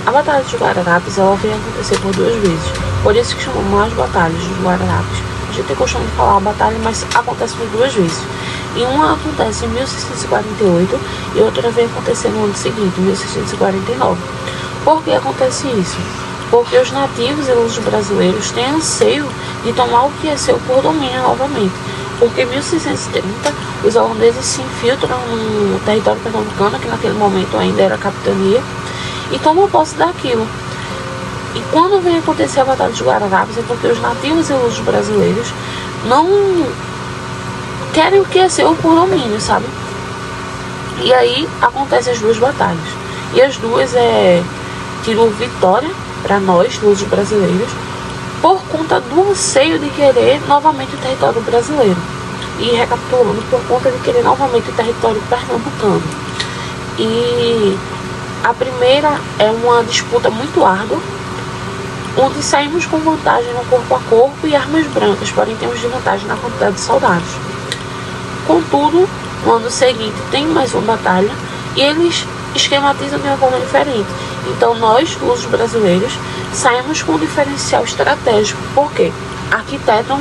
A Batalha dos Guararapes ela veio acontecer por 2 vezes, por isso que chamamos as Batalhas dos Guararapes. A gente tem costume de falar a batalha, mas acontece por 2 vezes. E uma acontece em 1648 e outra vem acontecer no ano seguinte, 1649. Por que acontece isso? Porque os nativos e os brasileiros têm anseio de tomar o que é seu por domínio novamente. Porque em 1630 os holandeses se infiltram no território pernambucano, que naquele momento ainda era capitania, e tomam posse daquilo. E quando vem acontecer a Batalha dos Guararapes é porque os nativos e os brasileiros não querem o que é seu por domínio, sabe? E aí acontecem as 2 batalhas. E as duas tiram vitória para nós, os brasileiros, por conta do anseio de querer novamente o território brasileiro. E recapitulando, por conta de querer novamente o território pernambucano. E a primeira é uma disputa muito árdua, onde saímos com vantagem no corpo a corpo e armas brancas, porém temos desvantagem na quantidade de soldados. Contudo, no ano seguinte tem mais uma batalha e eles esquematizam de uma forma diferente. Então nós, os brasileiros, saímos com um diferencial estratégico, porque arquitetam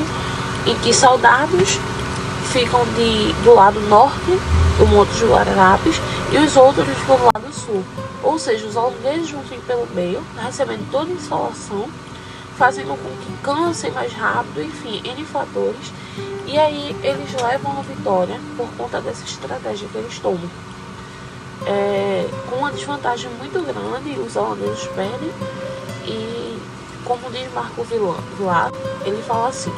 em que soldados ficam do lado norte do Monte dos Guararapes e os outros do lado sul. Ou seja, os holandeses vão vir pelo meio, recebendo toda a insolação, fazendo com que cansem mais rápido, enfim, N fatores. E aí eles levam a vitória por conta dessa estratégia que eles tomam. Com uma desvantagem muito grande, os holandeses perdem. E como diz Marco Vilar, ele fala assim: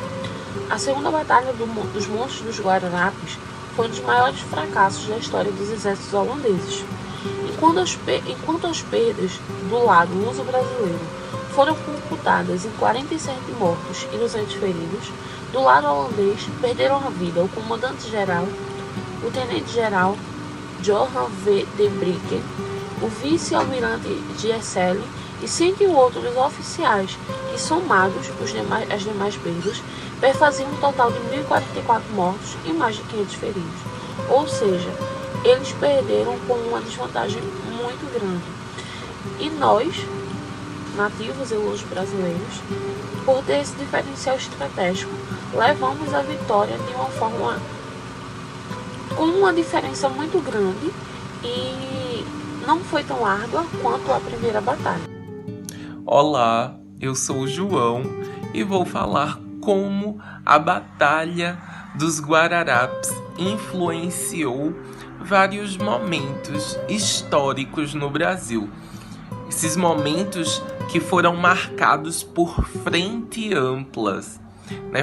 a segunda batalha dos Montes dos Guararapes foi um dos maiores fracassos da história dos exércitos holandeses. Enquanto as perdas do lado luso-brasileiro foram computadas em 47 mortos e 200 feridos, do lado holandês perderam a vida o comandante-geral, o tenente-geral Johan V. de Bricken, o vice-almirante Gieselle e 101 outros oficiais, que somados as demais perdas, perfaziam um total de 1.044 mortos e mais de 500 feridos. Ou seja, eles perderam com uma desvantagem muito grande. E nós, nativos e os brasileiros, por ter esse diferencial estratégico, levamos a vitória de uma forma com uma diferença muito grande e não foi tão árdua quanto a primeira batalha. Olá, eu sou o João e vou falar como a Batalha dos Guararapes influenciou vários momentos históricos no Brasil. Esses momentos que foram marcados por frentes amplas.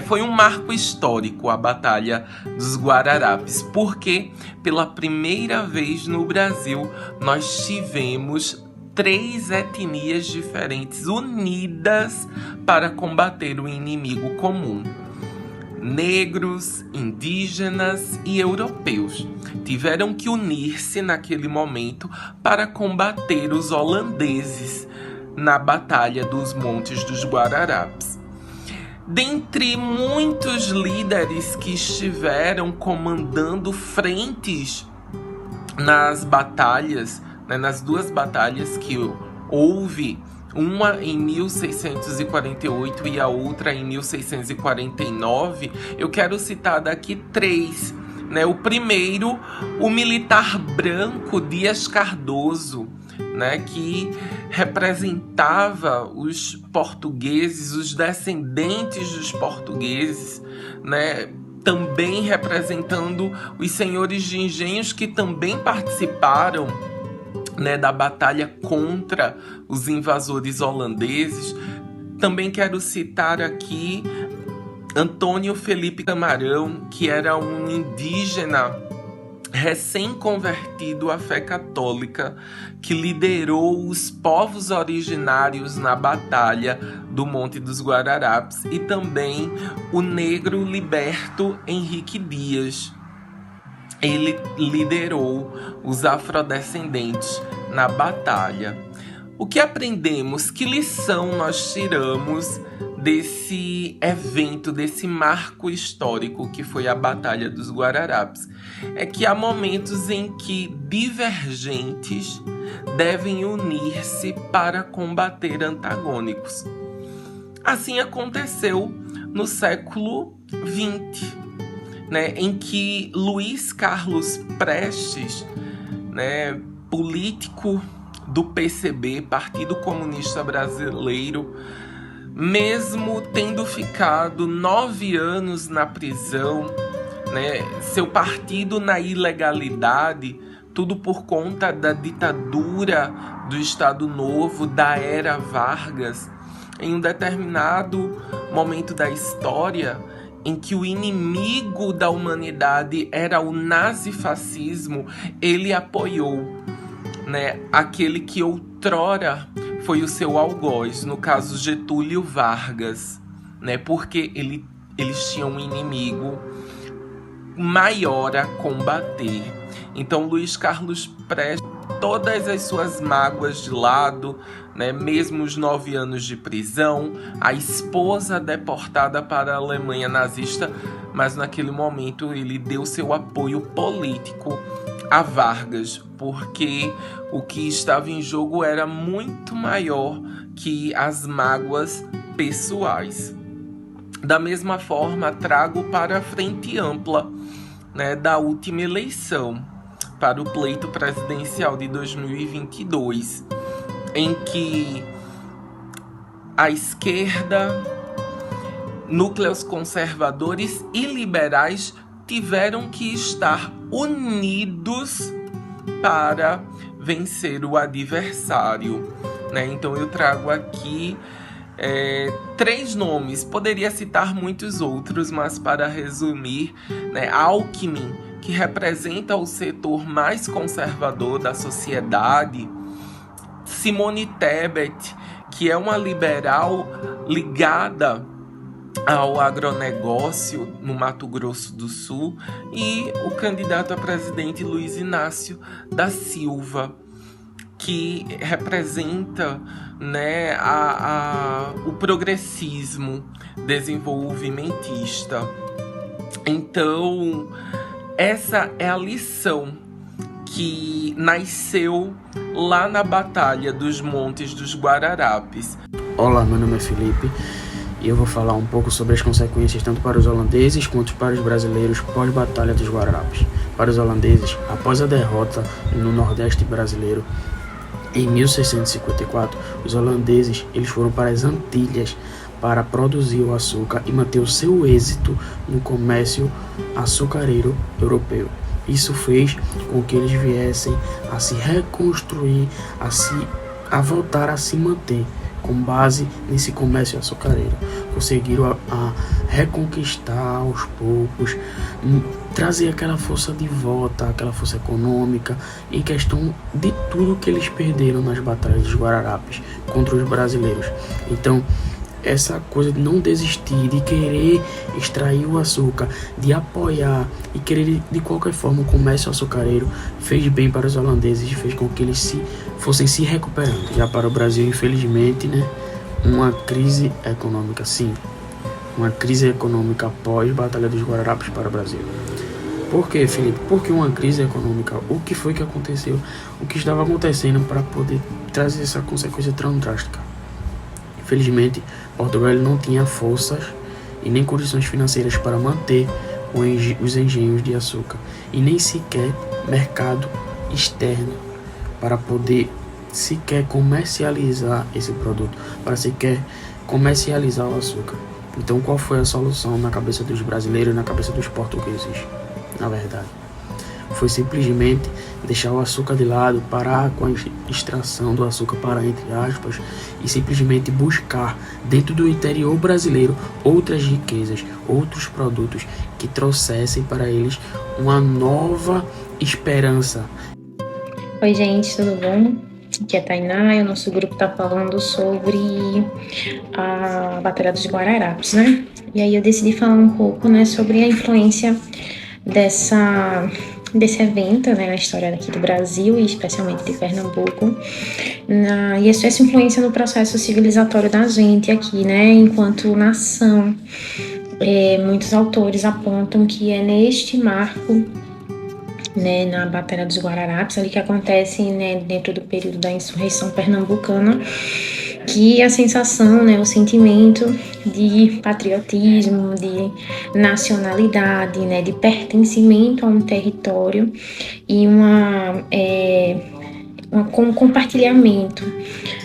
Foi um marco histórico a Batalha dos Guararapes, porque pela primeira vez no Brasil nós tivemos 3 etnias diferentes unidas para combater o inimigo comum. Negros, indígenas e europeus tiveram que unir-se naquele momento para combater os holandeses na Batalha dos Montes dos Guararapes. Dentre muitos líderes que estiveram comandando frentes nas batalhas, nas 2 batalhas que houve, uma em 1648 e a outra em 1649, eu quero citar daqui 3. O primeiro, o militar branco Dias Cardoso, que representava os portugueses, os descendentes dos portugueses, também representando os senhores de engenhos que também participaram da batalha contra os invasores holandeses. Também quero citar aqui Antônio Felipe Camarão, que era um indígena recém-convertido à fé católica, que liderou os povos originários na Batalha do Monte dos Guararapes, e também o negro liberto Henrique Dias. Ele liderou os afrodescendentes na batalha. O que aprendemos? Que lição nós tiramos desse evento, desse marco histórico que foi a Batalha dos Guararapes? É que há momentos em que divergentes devem unir-se para combater antagônicos. Assim aconteceu no século XX, né, em que Luiz Carlos Prestes, né, político do PCB, Partido Comunista Brasileiro, mesmo tendo ficado 9 anos na prisão, né, seu partido na ilegalidade, tudo por conta da ditadura do Estado Novo, da era Vargas, em um determinado momento da história, em que o inimigo da humanidade era o nazifascismo, ele apoiou, né, aquele que outrora foi o seu algoz, no caso Getúlio Vargas, né, porque eles tinham um inimigo maior a combater. Então Luiz Carlos Prestes, todas as suas mágoas de lado, né, mesmo os 9 anos de prisão, a esposa deportada para a Alemanha nazista, mas naquele momento ele deu seu apoio político a Vargas, porque o que estava em jogo era muito maior que as mágoas pessoais. Da mesma forma, trago para a frente ampla, né, da última eleição, para o pleito presidencial de 2022, em que a esquerda, núcleos conservadores e liberais tiveram que estar unidos para vencer o adversário, né? Então eu trago aqui 3 nomes, poderia citar muitos outros, mas para resumir, né, Alckmin, que representa o setor mais conservador da sociedade, Simone Tebet, que é uma liberal ligada ao agronegócio no Mato Grosso do Sul, e o candidato a presidente Luiz Inácio da Silva, que representa, né, o progressismo desenvolvimentista. Então, essa é a lição que nasceu lá na Batalha dos Montes dos Guararapes. Olá, meu nome é Felipe e eu vou falar um pouco sobre as consequências tanto para os holandeses quanto para os brasileiros pós-Batalha dos Guararapes. Para os holandeses, após a derrota no Nordeste brasileiro, em 1654, os holandeses eles foram para as Antilhas para produzir o açúcar e manter o seu êxito no comércio açucareiro europeu. Isso fez com que eles viessem a se reconstruir, a voltar a se manter com base nesse comércio açucareiro. Conseguiram a reconquistar aos poucos, trazer aquela força de volta, aquela força econômica, em questão de tudo que eles perderam nas batalhas dos Guararapes contra os brasileiros. Então, essa coisa de não desistir, de querer extrair o açúcar, de apoiar e querer de qualquer forma o comércio açucareiro fez bem para os holandeses e fez com que eles fossem se recuperando. Já para o Brasil, infelizmente, né, uma crise econômica, sim, uma crise econômica após a Batalha dos Guararapes para o Brasil. Por quê, Felipe? Porque uma crise econômica, o que foi que aconteceu? O que estava acontecendo para poder trazer essa consequência tão drástica? Infelizmente, Portugal não tinha forças e nem condições financeiras para manter os engenhos de açúcar e nem sequer mercado externo para poder sequer comercializar esse produto, para sequer comercializar o açúcar. Então, qual foi a solução na cabeça dos brasileiros e na cabeça dos portugueses? Na verdade, foi simplesmente deixar o açúcar de lado, parar com a extração do açúcar, para entre aspas, e simplesmente buscar dentro do interior brasileiro outras riquezas, outros produtos que trouxessem para eles uma nova esperança. Oi, gente, tudo bom? Aqui é a Tainá e o nosso grupo está falando sobre a Batalha dos Guararapes, né? E aí eu decidi falar um pouco, né, sobre a influência desse evento, né, na história daqui do Brasil e especialmente de Pernambuco, e essa influência no processo civilizatório da gente aqui, né, enquanto nação. Muitos autores apontam que é neste marco né, na Batalha dos Guararapes, ali que acontece, né, dentro do período da insurreição pernambucana, que a sensação, né, o sentimento de patriotismo, de nacionalidade, né, de pertencimento a um território e um compartilhamento,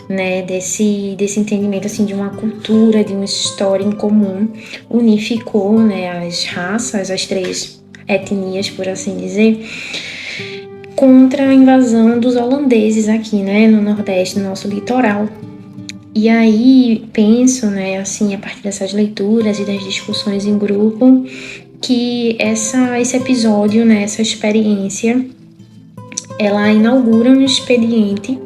né, desse entendimento assim de uma cultura, de uma história em comum, unificou, né, as raças, as 3 etnias, por assim dizer, contra a invasão dos holandeses aqui, né, no Nordeste, no nosso litoral. E aí penso, né, assim, a partir dessas leituras e das discussões em grupo, que esse episódio, né, essa experiência, ela inaugura um expediente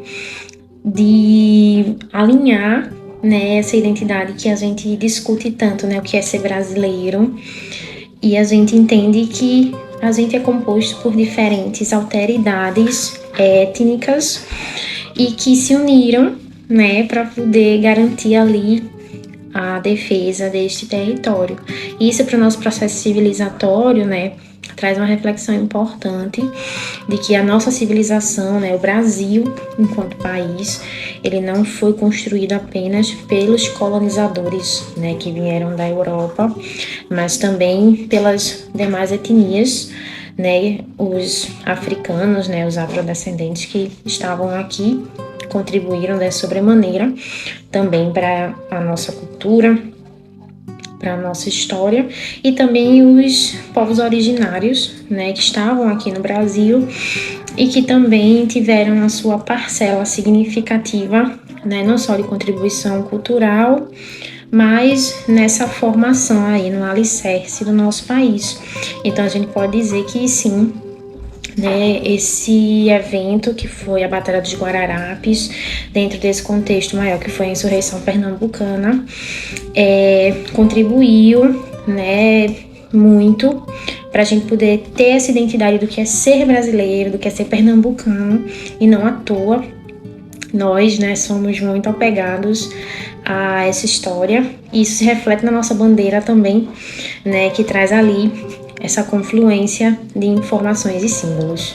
de alinhar, né, essa identidade que a gente discute tanto, né, o que é ser brasileiro, e a gente entende que a gente é composto por diferentes alteridades étnicas e que se uniram, né, para poder garantir ali a defesa deste território. Isso para o nosso processo civilizatório, né, traz uma reflexão importante de que a nossa civilização, né, o Brasil, enquanto país, ele não foi construído apenas pelos colonizadores, né, que vieram da Europa, mas também pelas demais etnias, né, os africanos, né, os afrodescendentes que estavam aqui, contribuíram de sobremaneira também para a nossa cultura, para a nossa história, e também os povos originários, né, que estavam aqui no Brasil e que também tiveram a sua parcela significativa, né, não só de contribuição cultural, mas nessa formação aí, no alicerce do nosso país. Então a gente pode dizer que sim, né, esse evento que foi a Batalha dos Guararapes, dentro desse contexto maior que foi a insurreição pernambucana, contribuiu, né, muito para a gente poder ter essa identidade do que é ser brasileiro, do que é ser pernambucano, e não à toa nós, né, somos muito apegados a essa história, e isso se reflete na nossa bandeira também, né, que traz ali essa confluência de informações e símbolos.